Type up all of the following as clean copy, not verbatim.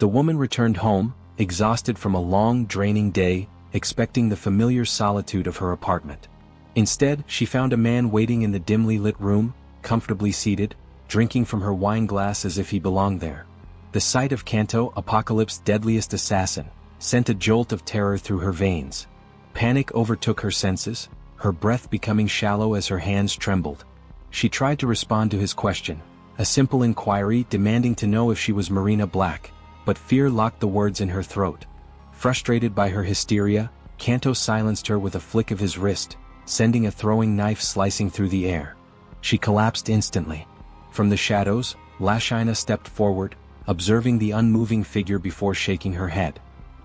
The woman returned home, exhausted from a long, draining day, expecting the familiar solitude of her apartment. Instead, she found a man waiting in the dimly lit room, comfortably seated, drinking from her wine glass as if he belonged there. The sight of Kanto, Apocalypse's deadliest assassin, sent a jolt of terror through her veins. Panic overtook her senses, her breath becoming shallow as her hands trembled. She tried to respond to his question, a simple inquiry demanding to know if she was Marina Black, but fear locked the words in her throat. Frustrated by her hysteria, Kanto silenced her with a flick of his wrist, sending a throwing knife slicing through the air. She collapsed instantly. From the shadows, Lashina stepped forward, observing the unmoving figure before shaking her head.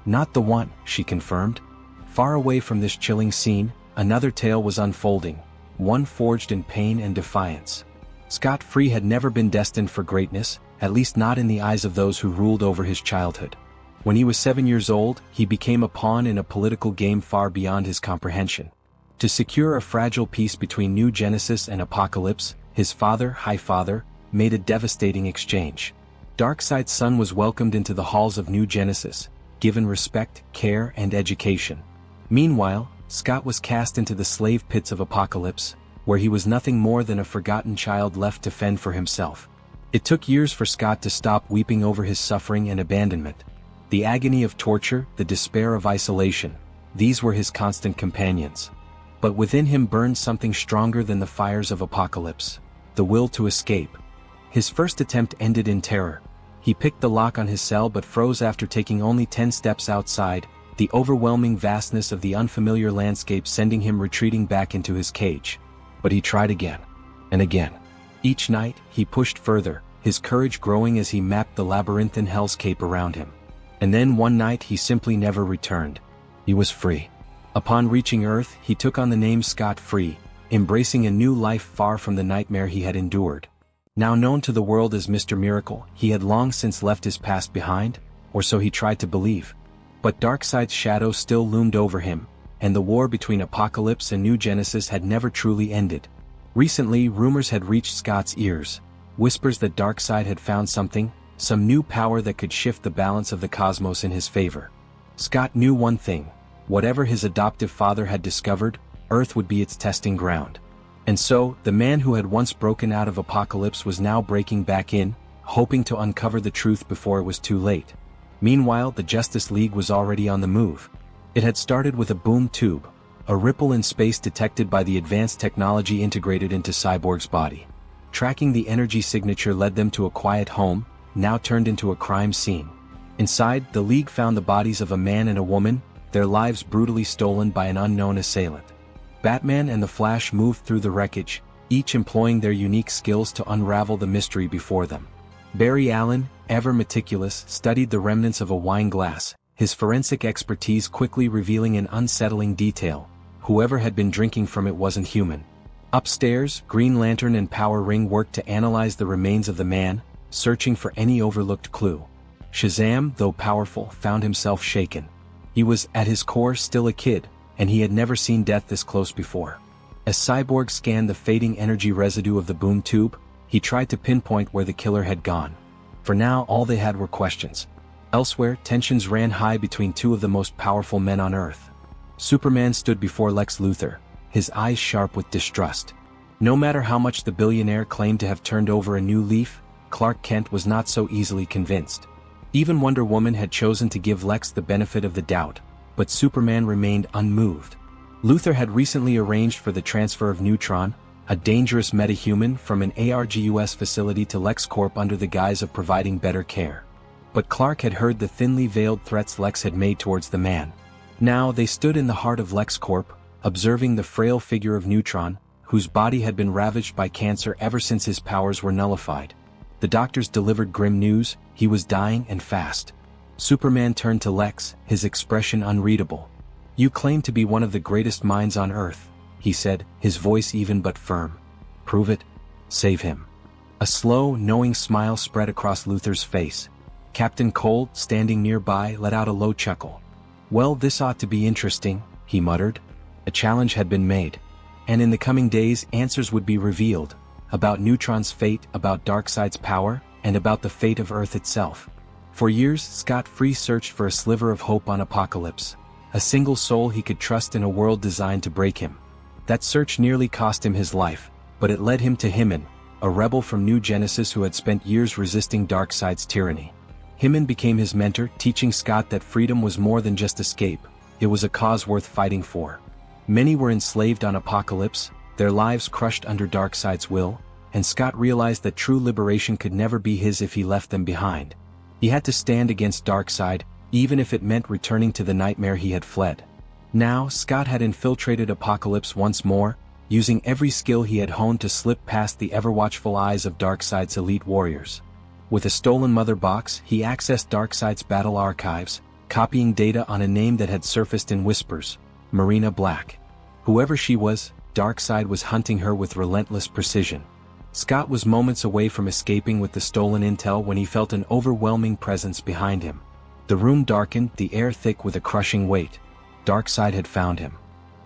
Not the one, she confirmed. Far away from this chilling scene, another tale was unfolding, one forged in pain and defiance. Scott Free had never been destined for greatness, at least not in the eyes of those who ruled over his childhood. When he was 7 years old, he became a pawn in a political game far beyond his comprehension. To secure a fragile peace between New Genesis and Apocalypse, his father, High Father, made a devastating exchange. Darkseid's son was welcomed into the halls of New Genesis, given respect, care, and education. Meanwhile, Scott was cast into the slave pits of Apocalypse, where he was nothing more than a forgotten child left to fend for himself. It took years for Scott to stop weeping over his suffering and abandonment. The agony of torture, the despair of isolation, these were his constant companions. But within him burned something stronger than the fires of Apocalypse, the will to escape. His first attempt ended in terror. He picked the lock on his cell but froze after taking only 10 steps outside, the overwhelming vastness of the unfamiliar landscape sending him retreating back into his cage. But he tried again, and again. Each night, he pushed further, his courage growing as he mapped the labyrinthine hellscape around him. And then one night he simply never returned. He was free. Upon reaching Earth, he took on the name Scott Free, embracing a new life far from the nightmare he had endured. Now known to the world as Mr. Miracle, he had long since left his past behind, or so he tried to believe. But Darkseid's shadow still loomed over him, and the war between Apocalypse and New Genesis had never truly ended. Recently, rumors had reached Scott's ears, whispers that Darkseid had found something, some new power that could shift the balance of the cosmos in his favor. Scott knew one thing: whatever his adoptive father had discovered, Earth would be its testing ground. And so, the man who had once broken out of Apocalypse was now breaking back in, hoping to uncover the truth before it was too late. Meanwhile, the Justice League was already on the move. It had started with a boom tube, a ripple in space detected by the advanced technology integrated into Cyborg's body. Tracking the energy signature led them to a quiet home, now turned into a crime scene. Inside, the League found the bodies of a man and a woman, their lives brutally stolen by an unknown assailant. Batman and the Flash moved through the wreckage, each employing their unique skills to unravel the mystery before them. Barry Allen, ever meticulous, studied the remnants of a wine glass, his forensic expertise quickly revealing an unsettling detail: whoever had been drinking from it wasn't human. Upstairs, Green Lantern and Power Ring worked to analyze the remains of the man, searching for any overlooked clue. Shazam, though powerful, found himself shaken. He was, at his core, still a kid, and he had never seen death this close before. As Cyborg scanned the fading energy residue of the boom tube, he tried to pinpoint where the killer had gone. For now, all they had were questions. Elsewhere, tensions ran high between two of the most powerful men on Earth. Superman stood before Lex Luthor, his eyes sharp with distrust. No matter how much the billionaire claimed to have turned over a new leaf, Clark Kent was not so easily convinced. Even Wonder Woman had chosen to give Lex the benefit of the doubt, but Superman remained unmoved. Luthor had recently arranged for the transfer of Neutron, a dangerous metahuman, from an ARGUS facility to LexCorp under the guise of providing better care. But Clark had heard the thinly veiled threats Lex had made towards the man. Now they stood in the heart of LexCorp, observing the frail figure of Neutron, whose body had been ravaged by cancer ever since his powers were nullified. The doctors delivered grim news: he was dying, and fast. Superman turned to Lex, his expression unreadable. "You claim to be one of the greatest minds on Earth," he said, his voice even but firm. "Prove it. Save him." A slow, knowing smile spread across Luthor's face. Captain Cold, standing nearby, let out a low chuckle. "Well, this ought to be interesting," he muttered. A challenge had been made. And in the coming days, answers would be revealed. About Neutron's fate, about Darkseid's power, and about the fate of Earth itself. For years, Scott Free searched for a sliver of hope on Apocalypse, a single soul he could trust in a world designed to break him. That search nearly cost him his life, but it led him to Himan, a rebel from New Genesis who had spent years resisting Darkseid's tyranny. Himan became his mentor, teaching Scott that freedom was more than just escape, it was a cause worth fighting for. Many were enslaved on Apocalypse, their lives crushed under Darkseid's will, and Scott realized that true liberation could never be his if he left them behind. He had to stand against Darkseid, even if it meant returning to the nightmare he had fled. Now, Scott had infiltrated Apocalypse once more, using every skill he had honed to slip past the ever-watchful eyes of Darkseid's elite warriors. With a stolen mother box, he accessed Darkseid's battle archives, copying data on a name that had surfaced in whispers, Marina Black. Whoever she was, Darkseid was hunting her with relentless precision. Scott was moments away from escaping with the stolen intel when he felt an overwhelming presence behind him. The room darkened, the air thick with a crushing weight. Darkseid had found him.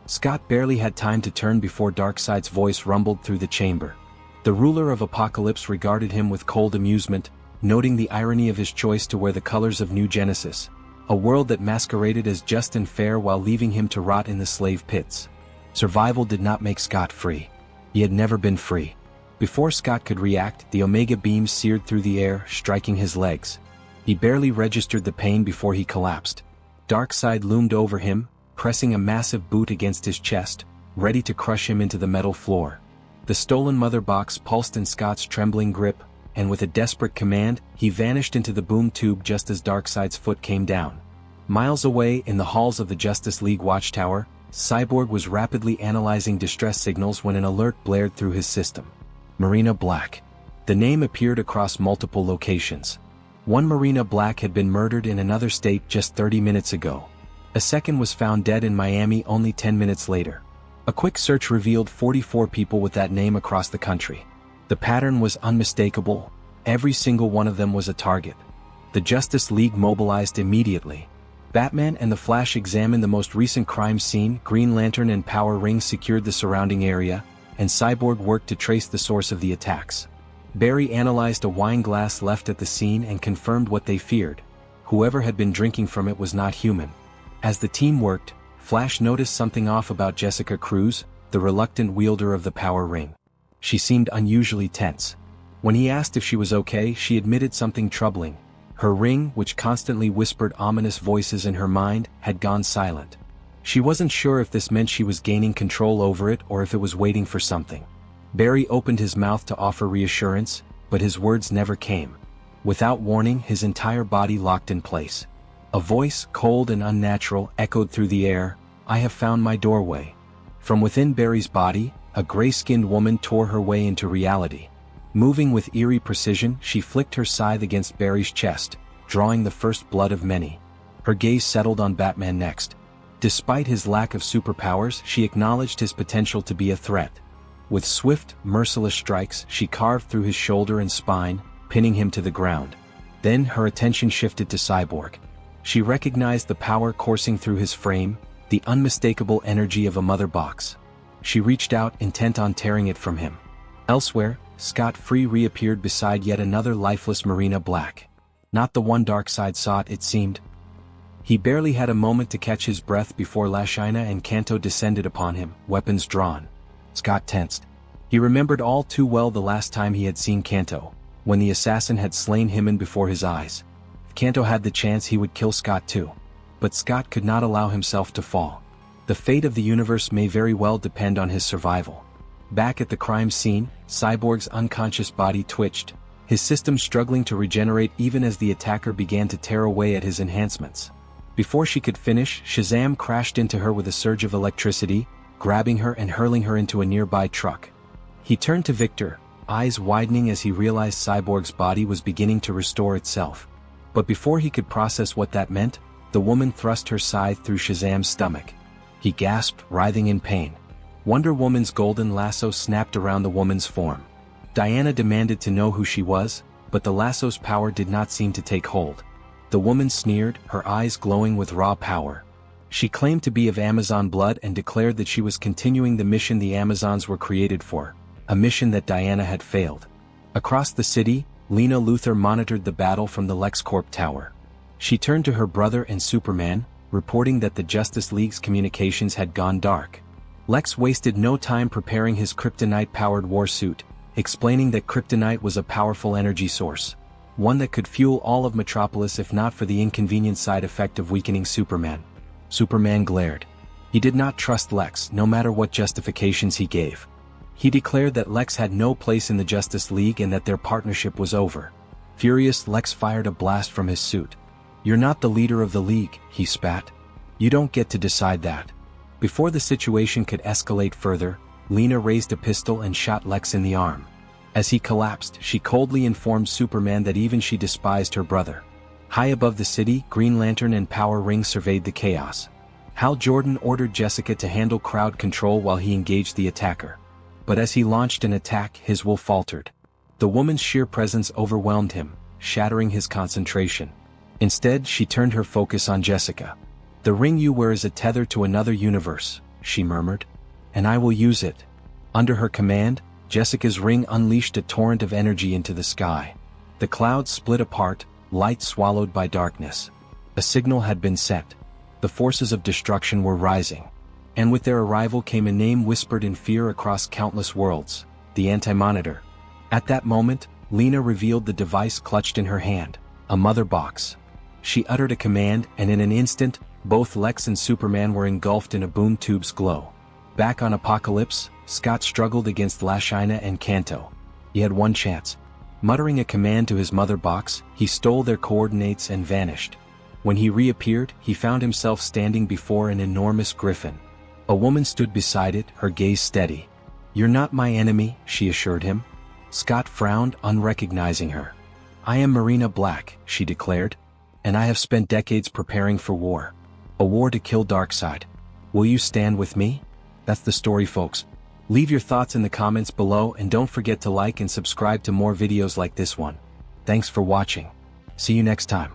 Scott barely had time to turn before Darkseid's voice rumbled through the chamber. The ruler of Apocalypse regarded him with cold amusement, noting the irony of his choice to wear the colors of New Genesis, a world that masqueraded as just and fair while leaving him to rot in the slave pits. Survival did not make Scott free. He had never been free. Before Scott could react, the Omega beam seared through the air, striking his legs. He barely registered the pain before he collapsed. Darkseid loomed over him, pressing a massive boot against his chest, ready to crush him into the metal floor. The stolen mother box pulsed in Scott's trembling grip, and with a desperate command, he vanished into the boom tube just as Darkseid's foot came down. Miles away in the halls of the Justice League watchtower, Cyborg was rapidly analyzing distress signals when an alert blared through his system. Marina Black. The name appeared across multiple locations. One Marina Black had been murdered in another state just 30 minutes ago. A second was found dead in Miami only 10 minutes later. A quick search revealed 44 people with that name across the country. The pattern was unmistakable. Every single one of them was a target. The Justice League mobilized immediately. Batman and the Flash examined the most recent crime scene, Green Lantern and Power Rings secured the surrounding area, and Cyborg worked to trace the source of the attacks. Barry analyzed a wine glass left at the scene and confirmed what they feared. Whoever had been drinking from it was not human. As the team worked, Flash noticed something off about Jessica Cruz, the reluctant wielder of the power ring. She seemed unusually tense. When he asked if she was okay, she admitted something troubling. Her ring, which constantly whispered ominous voices in her mind, had gone silent. She wasn't sure if this meant she was gaining control over it or if it was waiting for something. Barry opened his mouth to offer reassurance, but his words never came. Without warning, his entire body locked in place. A voice, cold and unnatural, echoed through the air, "I have found my doorway." From within Barry's body, a gray-skinned woman tore her way into reality. Moving with eerie precision, she flicked her scythe against Barry's chest, drawing the first blood of many. Her gaze settled on Batman next. Despite his lack of superpowers, she acknowledged his potential to be a threat. With swift, merciless strikes, she carved through his shoulder and spine, pinning him to the ground. Then her attention shifted to Cyborg. She recognized the power coursing through his frame, the unmistakable energy of a mother box. She reached out, intent on tearing it from him. Elsewhere, Scott Free reappeared beside yet another lifeless Marina Black. Not the one Darkseid sought, it seemed. He barely had a moment to catch his breath before Lashina and Kanto descended upon him, weapons drawn. Scott tensed. He remembered all too well the last time he had seen Kanto, when the assassin had slain Himan before his eyes. If Kanto had the chance, he would kill Scott too. But Scott could not allow himself to fall. The fate of the universe may very well depend on his survival. Back at the crime scene, Cyborg's unconscious body twitched, his system struggling to regenerate even as the attacker began to tear away at his enhancements. Before she could finish, Shazam crashed into her with a surge of electricity, grabbing her and hurling her into a nearby truck. He turned to Victor, eyes widening as he realized Cyborg's body was beginning to restore itself. But before he could process what that meant, the woman thrust her scythe through Shazam's stomach. He gasped, writhing in pain. Wonder Woman's golden lasso snapped around the woman's form. Diana demanded to know who she was, but the lasso's power did not seem to take hold. The woman sneered, her eyes glowing with raw power. She claimed to be of Amazon blood and declared that she was continuing the mission the Amazons were created for, a mission that Diana had failed. Across the city, Lena Luthor monitored the battle from the LexCorp tower. She turned to her brother and Superman, reporting that the Justice League's communications had gone dark. Lex wasted no time preparing his kryptonite-powered war suit, explaining that kryptonite was a powerful energy source, one that could fuel all of Metropolis if not for the inconvenient side effect of weakening Superman. Superman glared. He did not trust Lex, no matter what justifications he gave. He declared that Lex had no place in the Justice League and that their partnership was over. Furious, Lex fired a blast from his suit. "You're not the leader of the League," he spat. "You don't get to decide that." Before the situation could escalate further, Lena raised a pistol and shot Lex in the arm. As he collapsed, she coldly informed Superman that even she despised her brother. High above the city, Green Lantern and Power Ring surveyed the chaos. Hal Jordan ordered Jessica to handle crowd control while he engaged the attacker. But as he launched an attack, his will faltered. The woman's sheer presence overwhelmed him, shattering his concentration. Instead, she turned her focus on Jessica. "The ring you wear is a tether to another universe," she murmured. "And I will use it." Under her command, Jessica's ring unleashed a torrent of energy into the sky. The clouds split apart, light swallowed by darkness. A signal had been sent. The forces of destruction were rising. And with their arrival came a name whispered in fear across countless worlds: the Anti-Monitor. At that moment, Lena revealed the device clutched in her hand, a mother box. She uttered a command, and in an instant, both Lex and Superman were engulfed in a boom tube's glow. Back on Apocalypse, Scott struggled against Lashina and Kanto. He had one chance. Muttering a command to his mother box, he stole their coordinates and vanished. When he reappeared, he found himself standing before an enormous griffin. A woman stood beside it, her gaze steady. "You're not my enemy," she assured him. Scott frowned, unrecognizing her. "I am Marina Black," she declared. "And I have spent decades preparing for war. A war to kill Darkseid. Will you stand with me?" That's the story, folks. Leave your thoughts in the comments below and don't forget to like and subscribe to more videos like this one. Thanks for watching. See you next time.